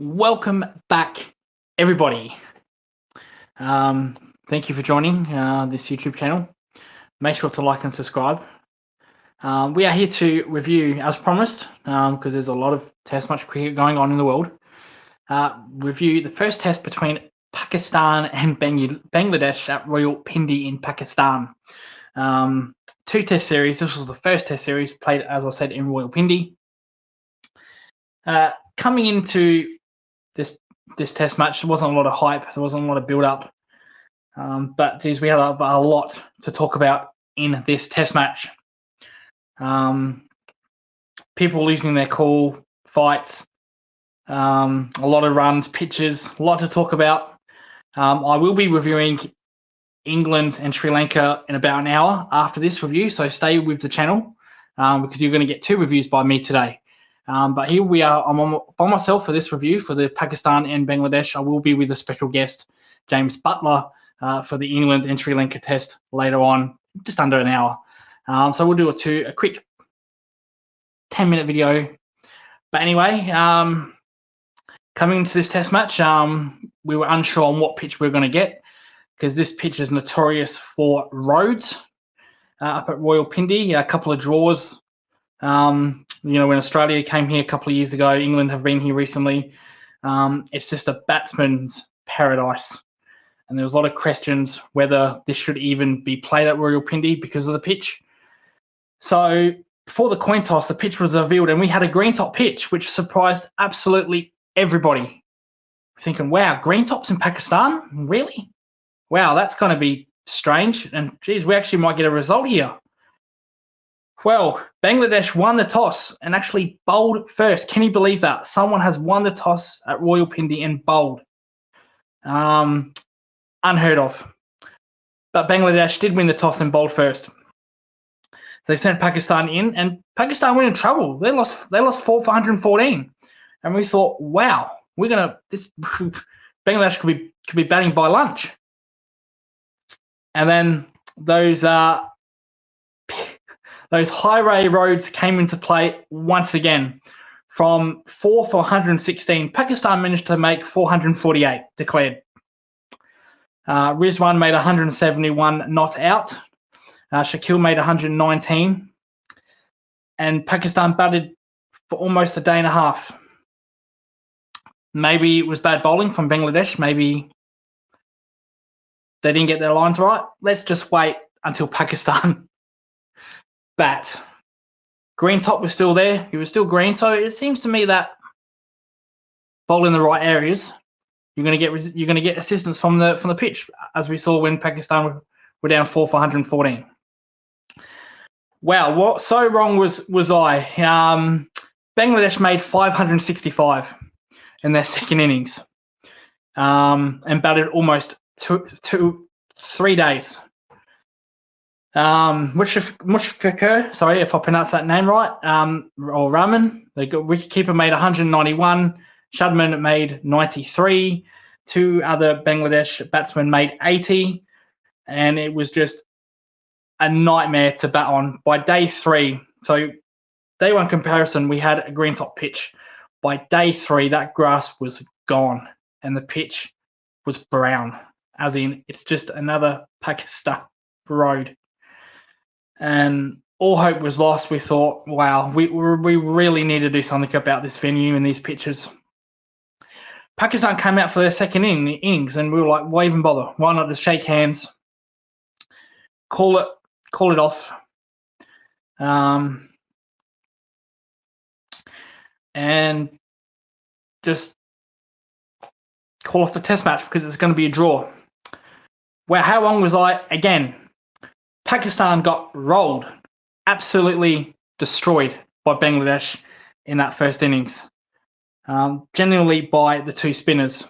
Welcome back, everybody. Thank you for joining this YouTube channel. Make sure to like and subscribe. We are here to review, as promised, because there's a lot of test match cricket going on in the world, review the first test between Pakistan and Bangladesh at Royal Pindi in Pakistan. Two test series. This was the first test series played, as I said, in Royal Pindi. Coming into this test match, there wasn't a lot of hype, there wasn't a lot of build-up, but geez, we had a lot to talk about in this test match. People losing their cool, fights, a lot of runs, pitches, a lot to talk about. I will be reviewing England and Sri Lanka in about an hour after this review, so stay with the channel because you're going to get two reviews by me today. But here we are. I'm by myself for this review for the Pakistan and Bangladesh. I will be with a special guest, James Butler, for the England and Sri Lanka test later on, just under an hour. So we'll do a quick 10-minute video. But anyway, coming into this test match, we were unsure on what pitch we were going to get because this pitch is notorious for roads. Up at Royal Pindi, a couple of draws. When Australia came here a couple of years ago, England have been here recently. It's just a batsman's paradise. And there was a lot of questions whether this should even be played at Royal Pindi because of the pitch. So before the coin toss, the pitch was revealed and we had a green top pitch, which surprised absolutely everybody. Thinking, wow, green tops in Pakistan? Really? Wow, that's going to be strange. And geez, we actually might get a result here. Well, Bangladesh won the toss and actually bowled first. Can you believe that? Someone has won the toss at Royal Pindi and bowled. Unheard of. But Bangladesh did win the toss and bowled first. So they sent Pakistan in, and Pakistan went in trouble. They lost 4 for 114. And we thought, wow, this Bangladesh could be batting by lunch. And then those high-ray roads came into play once again. From 4 for 116, Pakistan managed to make 448 declared. Rizwan made 171 not out. Shakil made 119. And Pakistan batted for almost a day and a half. Maybe it was bad bowling from Bangladesh. Maybe they didn't get their lines right. Let's just wait until Pakistan bat. Green top was still there. He was still green. So it seems to me that bowling in the right areas, you're going to get assistance from the pitch, as we saw when Pakistan were down 4 for 114. Wow, what so wrong was I? Bangladesh made 565 in their second innings, and batted almost 3 days. Mushfiqur, sorry if I pronounced that name right, or Rahman, the wicketkeeper, made 191. Shadman made 93. Two other Bangladesh batsmen made 80. And it was just a nightmare to bat on. By day 3, so day 1 comparison, we had a green top pitch. By day 3, that grass was gone and the pitch was brown, as in it's just another Pakistan road. And all hope was lost. We thought, wow, we really need to do something about this venue and these pitches. Pakistan came out for their second innings, and we were like, why even bother? Why not just shake hands, call it off, and just call off the test match because it's going to be a draw. Well, how long was I? Again, Pakistan got rolled, absolutely destroyed by Bangladesh in that first innings, generally by the two spinners,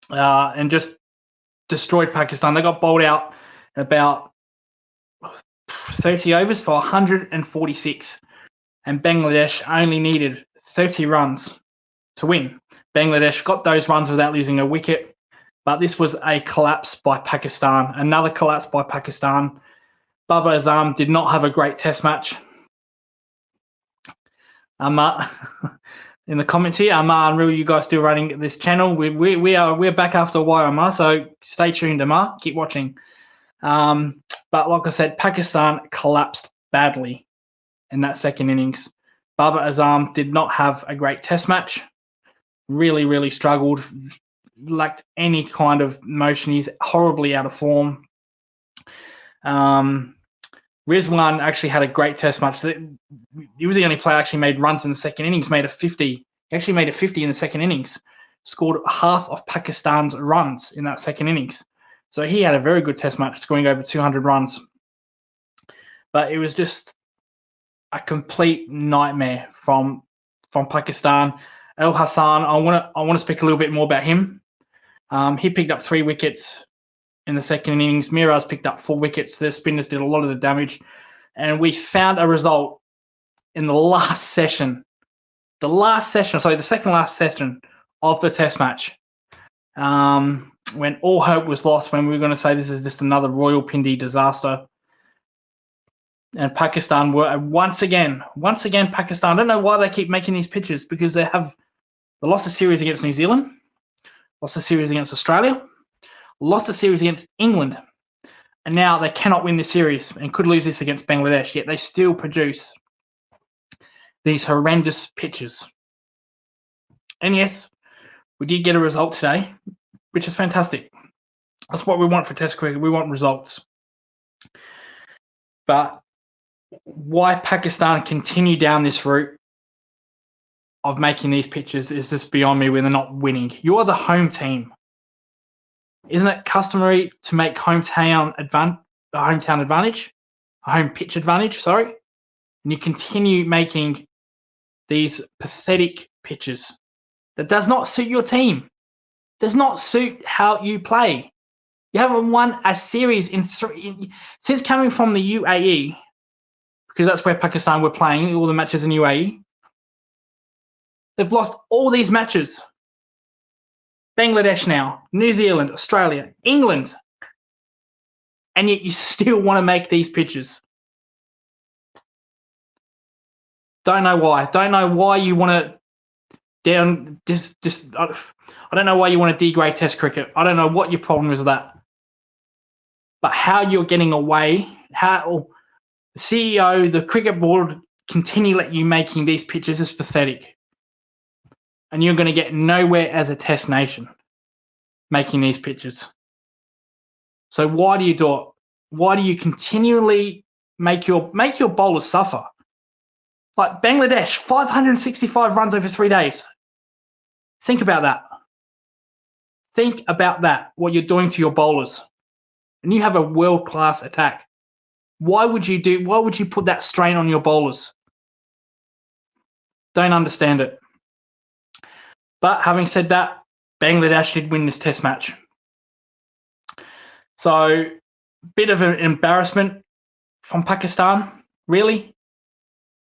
and just destroyed Pakistan. They got bowled out in about 30 overs for 146, and Bangladesh only needed 30 runs to win. Bangladesh got those runs without losing a wicket, but this was a collapse by Pakistan, another collapse by Pakistan. Babar Azam did not have a great test match. in the comments here. Unreal, you guys still running this channel. We're back after a while, so stay tuned, Amar. Keep watching. But like I said, Pakistan collapsed badly in that second innings. Babar Azam did not have a great test match. Really struggled. Lacked any kind of motion. He's horribly out of form. Rizwan actually had a great test match. He was the only player actually made runs in the second innings, made a 50. He actually made a 50 in the second innings, scored half of Pakistan's runs in that second innings. So he had a very good test match, scoring over 200 runs. But it was just a complete nightmare from Pakistan. El Hassan, I want to speak a little bit more about him. He picked up 3 wickets in the second innings. Miraz picked up 4 wickets. Their spinners did a lot of the damage. And we found a result in the last session. The second last session of the test match. When all hope was lost, when we were going to say this is just another Rawalpindi disaster. And Pakistan were once again, Pakistan. I don't know why they keep making these pitches, because they lost a series against New Zealand, lost a series against Australia, lost a series against England, and now they cannot win this series and could lose this against Bangladesh, yet they still produce these horrendous pitches. And yes, we did get a result today, which is fantastic. That's what we want for Test cricket. We want results. But why Pakistan continue down this route of making these pitches is just beyond me when they're not winning. You're the home team. Isn't it customary to make home pitch advantage, sorry? And you continue making these pathetic pitches that does not suit your team, does not suit how you play. You haven't won a series since coming from the UAE, because that's where Pakistan were playing, all the matches in UAE. They've lost all these matches. Bangladesh now, New Zealand, Australia, England, and yet you still want to make these pitches. Don't know why. Don't know why you want to I don't know why you want to degrade Test cricket. I don't know what your problem is with that. But how you're getting away, how the CEO, the cricket board continue let you making these pitches is pathetic. And you're going to get nowhere as a Test nation making these pitches. So why do you do it? Why do you continually make your bowlers suffer? Like Bangladesh, 565 runs over 3 days. Think about that. Think about that, what you're doing to your bowlers. And you have a world-class attack. Why would you put that strain on your bowlers? Don't understand it. But having said that, Bangladesh did win this test match. So, bit of an embarrassment from Pakistan, really.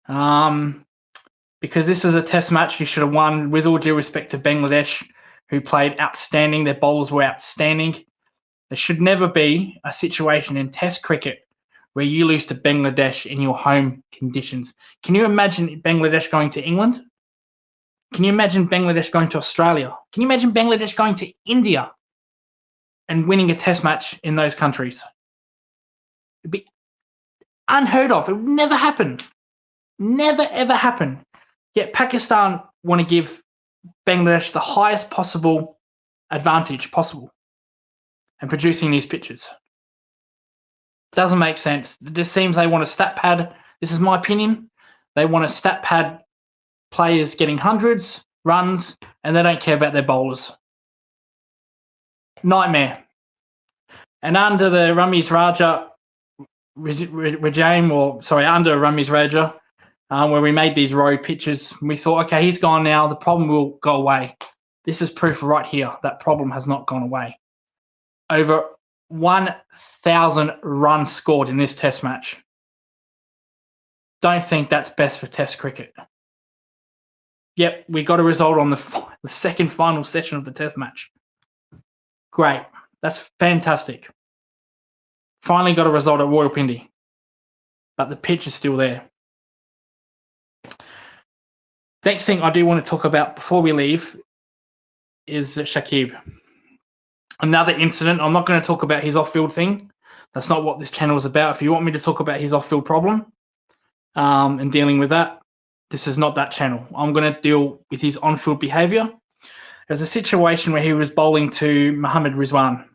Because this is a test match you should have won, with all due respect to Bangladesh, who played outstanding. Their bowlers were outstanding. There should never be a situation in test cricket where you lose to Bangladesh in your home conditions. Can you imagine Bangladesh going to England? Can you imagine Bangladesh going to Australia? Can you imagine Bangladesh going to India and winning a test match in those countries? It'd be unheard of. It would never happen. Never, ever happen. Yet Pakistan want to give Bangladesh the highest possible advantage possible and producing these pitches. Doesn't make sense. It just seems they want a stat pad. This is my opinion. They want a stat pad players getting hundreds, runs, and they don't care about their bowlers. Nightmare. And under the Ramiz Raja regime, under Ramiz Raja, where we made these road pitches, we thought, okay, he's gone now. The problem will go away. This is proof right here. That problem has not gone away. Over 1,000 runs scored in this test match. Don't think that's best for test cricket. Yep, we got a result on the second final session of the test match. Great. That's fantastic. Finally got a result at Rawalpindi. But the pitch is still there. Next thing I do want to talk about before we leave is Shakib. Another incident. I'm not going to talk about his off-field thing. That's not what this channel is about. If you want me to talk about his off-field problem and dealing with that, this is not that channel. I'm going to deal with his on-field behaviour. There's a situation where he was bowling to Mohammad Rizwan.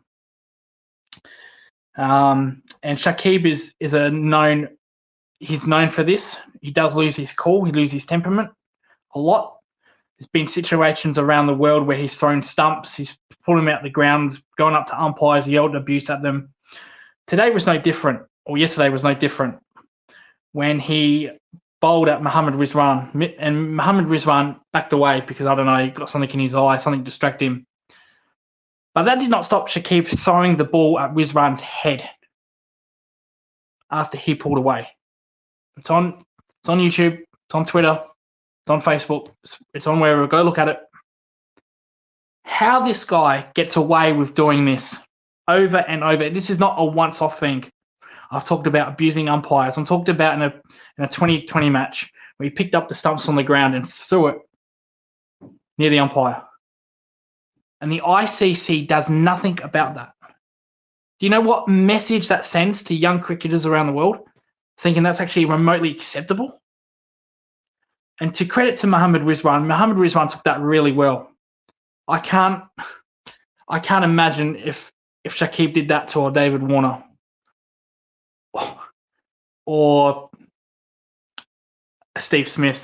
And Shakib is he's known for this. He does lose his cool. He loses his temperament a lot. There's been situations around the world where he's thrown stumps. He's pulled them out the ground, going up to umpires, yelled abuse at them. Today was no different, or yesterday was no different, when he bowled at Mohammad Rizwan. And Mohammad Rizwan backed away because, I don't know, he got something in his eye, something distracted him. But that did not stop Shakib throwing the ball at Rizwan's head after he pulled away. It's on YouTube, it's on Twitter, it's on Facebook, it's on wherever. Go look at it. How this guy gets away with doing this over and over. This is not a once-off thing. I've talked about abusing umpires. I'm talked about in a 2020 match where he picked up the stumps on the ground and threw it near the umpire. And the ICC does nothing about that. Do you know what message that sends to young cricketers around the world, thinking that's actually remotely acceptable? And to credit to Mohammad Rizwan took that really well. I can't imagine if Shakib did that to David Warner or Steve Smith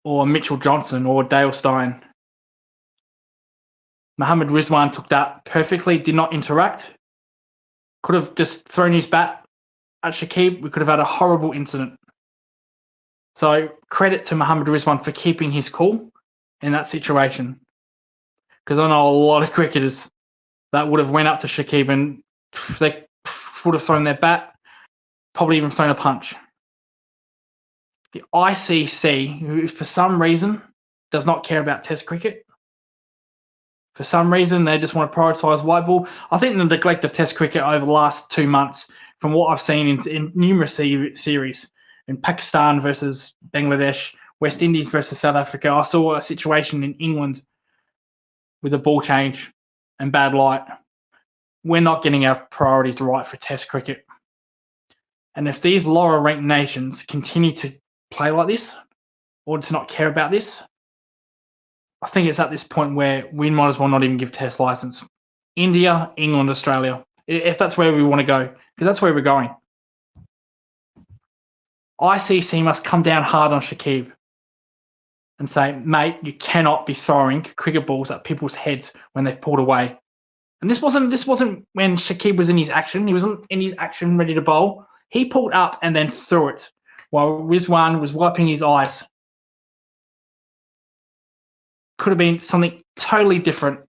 or Mitchell Johnson or Dale Steyn. Mohammad Rizwan took that perfectly, did not interact. Could have just thrown his bat at Shakib. We could have had a horrible incident. So credit to Mohammad Rizwan for keeping his cool in that situation. Because I know a lot of cricketers that would have went up to Shakib and they would have thrown their bat, probably even thrown a punch. The ICC, who for some reason does not care about Test cricket, for some reason, they just want to prioritise white ball. I think the neglect of Test cricket over the last 2 months, from what I've seen in numerous series, in Pakistan versus Bangladesh, West Indies versus South Africa, I saw a situation in England with a ball change and bad light. We're not getting our priorities right for Test cricket. And if these lower ranked nations continue to play like this, or to not care about this, I think it's at this point where we might as well not even give Test license. India, England, Australia, if that's where we want to go, because that's where we're going. ICC must come down hard on Shakib and say, mate, you cannot be throwing cricket balls at people's heads when they've pulled away. And this wasn't when Shakib was in his action. He wasn't in his action ready to bowl. He pulled up and then threw it while Rizwan was wiping his eyes. Could have been something totally different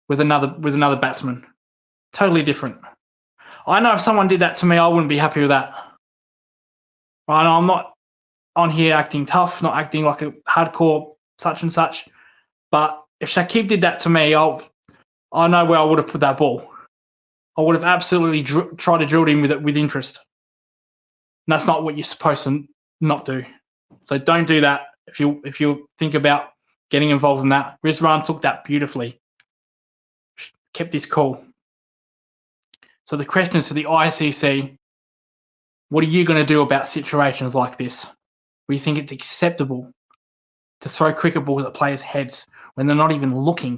with another batsman. Totally different. I know if someone did that to me, I wouldn't be happy with that. I know I'm not on here acting tough, not acting like a hardcore such and such. But if Shakib did that to me, I know where I would have put that ball. I would have absolutely tried to drill him with interest. And that's not what you're supposed to not do. So don't do that if you think about getting involved in that. Rizwan took that beautifully. Kept his cool. So the question is for the ICC, what are you going to do about situations like this where you think it's acceptable to throw cricket balls at players' heads when they're not even looking,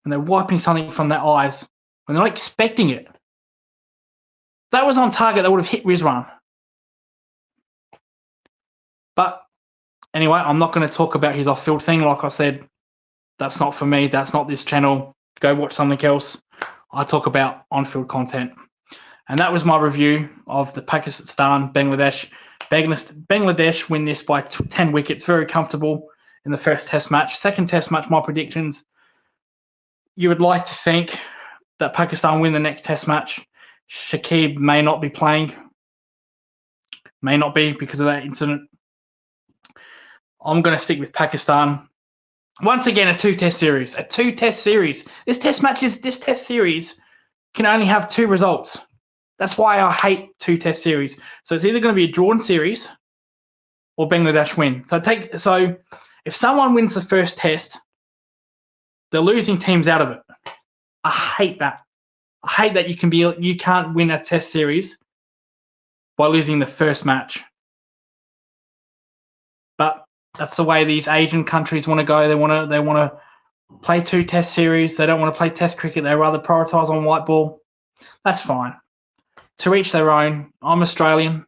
when they're wiping something from their eyes, when they're not expecting it? If that was on target, that would have hit Rizwan. But anyway, I'm not going to talk about his off-field thing. Like I said, that's not for me. That's not this channel. Go watch something else. I talk about on-field content. And that was my review of the Pakistan-Bangladesh. Bangladesh win this by 10 wickets. Very comfortable in the first Test match. Second Test match, my predictions. You would like to think that Pakistan win the next Test match. Shakib may not be playing. May not be because of that incident. I'm going to stick with Pakistan. Once again, a two-test series. A two-test series. This Test series can only have 2 results. That's why I hate two-test series. So it's either going to be a drawn series or Bangladesh win. So if someone wins the first test, the losing team's out of it. I hate that. I hate that you can't win a test series by losing the first match. But that's the way these Asian countries want to go. They want to play 2 test series. They don't want to play test cricket. They rather prioritise on white ball. That's fine. To each their own. I'm Australian.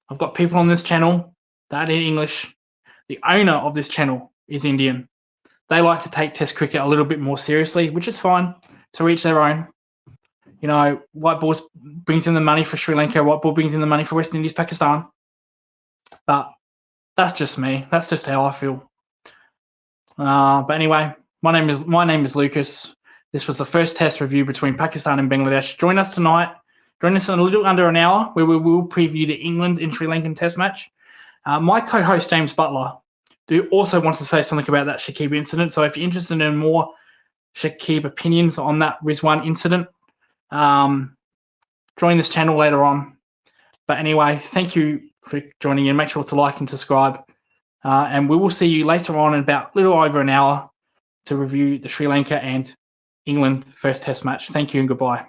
I've got people on this channel that are English. The owner of this channel is Indian. They like to take test cricket a little bit more seriously, which is fine. To each their own. You know, white ball brings in the money for Sri Lanka. White ball brings in the money for West Indies, Pakistan. But that's just me. That's just how I feel. But anyway, my name is Lucas. This was the first test review between Pakistan and Bangladesh. Join us tonight. Join us in a little under an hour where we will preview the England and Sri Lankan test match. My co-host James Butler also wants to say something about that Shakib incident. So if you're interested in more Shakib opinions on that Rizwan incident, join this channel later on. But anyway, thank you for joining in. Make sure to like and subscribe. And we will see you later on in about a little over an hour to review the Sri Lanka and England first test match. Thank you and goodbye.